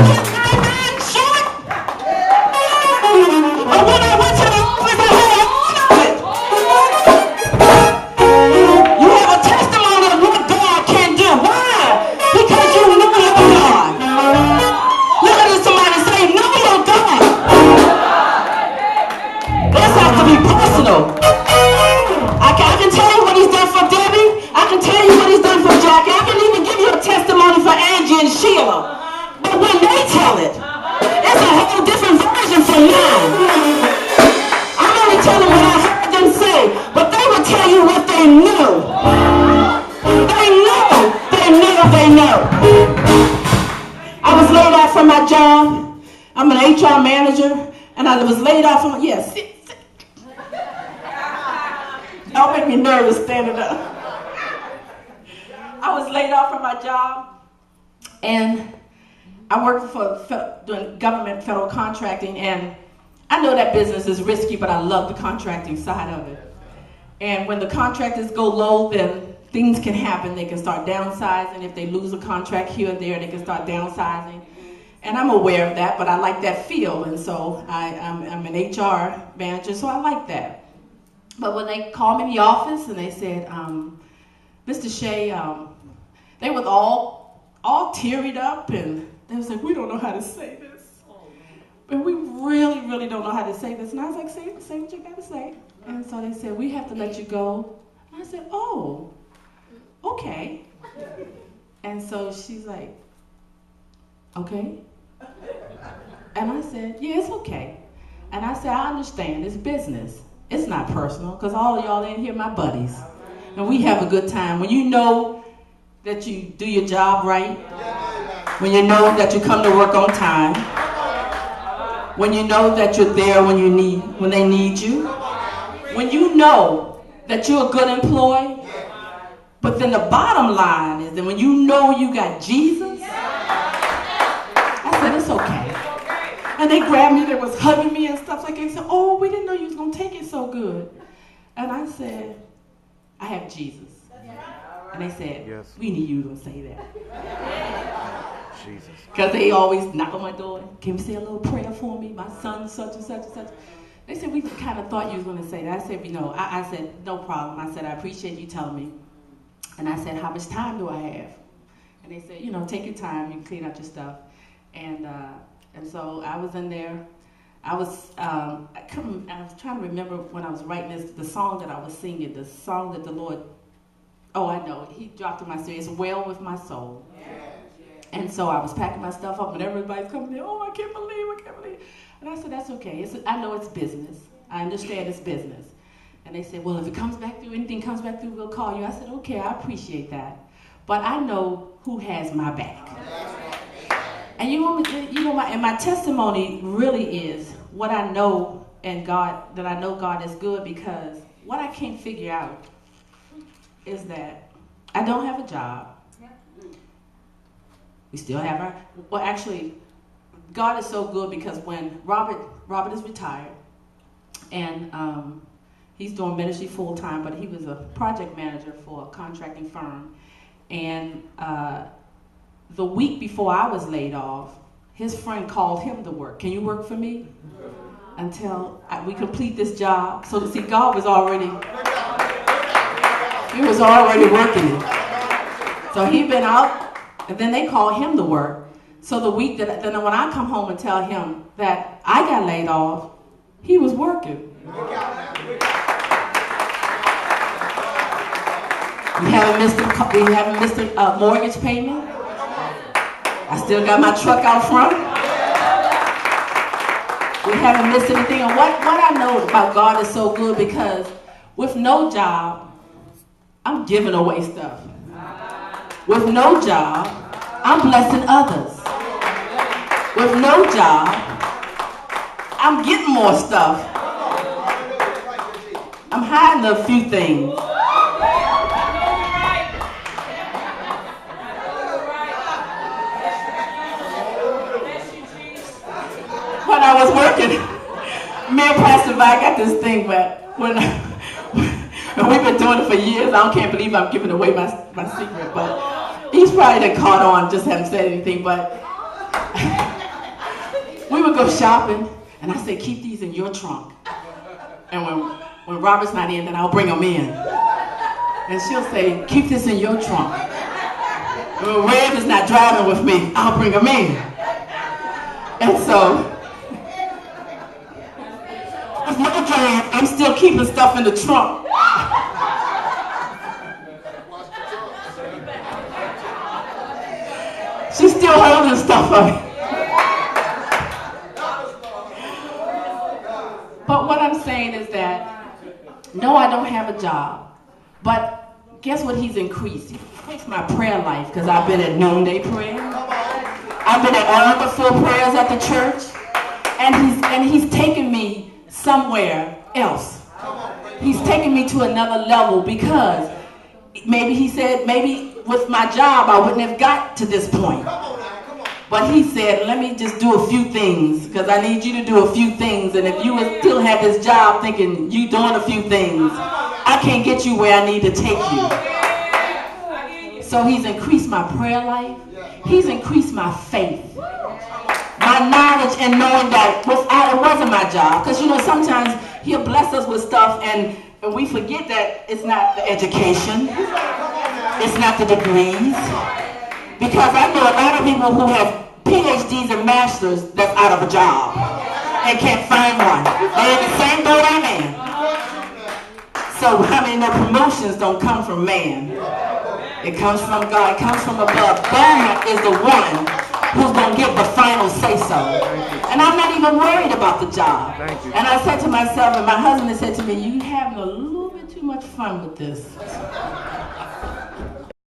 can buy man short. But when I went to the office, I had all of it. You have a testimony of what God can do. Why? Because you know your God. Look at somebody and say, know your God. This has to be personal. I can tell you what he's done for Debbie. I can tell you what he's done for Jackie. I can even give you a testimony for Angie and Sheila. But when they tell it, it's a whole different version from mine. I'm only telling what I heard them say, but they will tell you what they knew. They know. They know. They know. I was laid off from my job. I'm an HR manager, and I was laid off from, yes. Don't make me nervous standing up. I was laid off from my job, and I worked for doing government federal contracting, and I know that business is risky, but I love the contracting side of it. And when the contractors go low, then things can happen. They can start downsizing. If they lose a contract here or there, they can start downsizing. And I'm aware of that, but I like that field, and so I'm an HR manager, so I like that. But when they called me in the office and they said, Mr. Shea, they was all teared up, and they was like, we don't know how to say this. But we really, really don't know how to say this. And I was like, say what you got to say. And so they said, we have to let you go. And I said, oh, okay. And so she's like, okay. And I said, yeah, it's okay. And I said, I understand, it's business. It's not personal, because all of y'all in here my buddies. And we have a good time. When you know that you do your job right, when you know that you come to work on time, when you know that you're there when they need you, when you know that you're a good employee, but then the bottom line is that when you know you got Jesus, I said, it's okay. And they grabbed me, they was hugging me and stuff like that. They said, oh, we didn't know you was going to take it so good. And I said, I have Jesus. And they said, yes, we knew you were going to say that. Jesus. Because they always knock on my door. Can we say a little prayer for me? My son, such and such and such. They said, we kind of thought you was going to say that. I said, I said, no problem. I said, I appreciate you telling me. And I said, how much time do I have? And they said, take your time. You can clean up your stuff. And so I was in there. I was trying to remember when I was writing the song that I was singing, the song that the Lord, I know, he dropped in my spirit. It's Well With My Soul. And so I was packing my stuff up, and everybody's coming in, I can't believe. And I said, that's okay. I know it's business. I understand it's business. And they said, well, if it comes back through, anything comes back through, we'll call you. I said, okay, I appreciate that. But I know who has my back. And and my testimony really is what I know that I know God is good, because what I can't figure out is that I don't have a job. We still have actually, God is so good, because when Robert is retired, and he's doing ministry full time, but he was a project manager for a contracting firm, and the week before I was laid off, his friend called him to work. Can you work for me? Until we complete this job. So see, God was already, he was already working. So he'd been out, and then they called him to work. So the week then when I come home and tell him that I got laid off, he was working. We haven't missed a mortgage payment. I still got my truck out front. We haven't missed anything. And what I know about God is so good, because with no job, I'm giving away stuff. With no job, I'm blessing others. With no job, I'm getting more stuff. I'm hiding a few things. When I was working, me and Pastor Vi got this thing, but when we've been doing it for years, I can't believe I'm giving away my secret, but he's probably done caught on, just haven't said anything. But we would go shopping, and I say, keep these in your trunk. And when Robert's not in, then I'll bring them in. And she'll say, keep this in your trunk. When Rev is not driving with me, I'll bring them in. And so, with my drive, I'm still keeping stuff in the trunk. She's still holding stuff of it. But what I'm saying is that, no, I don't have a job. But guess what he's increased? He's increased my prayer life, because I've been at noonday prayer. I've been at all the full prayers at the church. And he's taken me somewhere else. He's taken me to another level, because maybe he said, maybe with my job I wouldn't have got to this point. But he said, let me just do a few things, because I need you to do a few things. And if you would still have this job thinking you doing a few things, I can't get you where I need to take you. So he's increased my prayer life. He's increased my faith. My knowledge and knowing that it wasn't my job. Because, you know, sometimes he'll bless us with stuff and we forget that it's not the education. It's not the degrees. Because I know a lot of people who have PhDs and masters that's out of a job and can't find one. They're in the same boat I'm in. So how many know promotions don't come from man? It comes from God. It comes from above. God is the one who's going to give the final say-so. And I'm not even worried about the job. And I said to myself, and my husband said to me, you're having a little bit too much fun with this.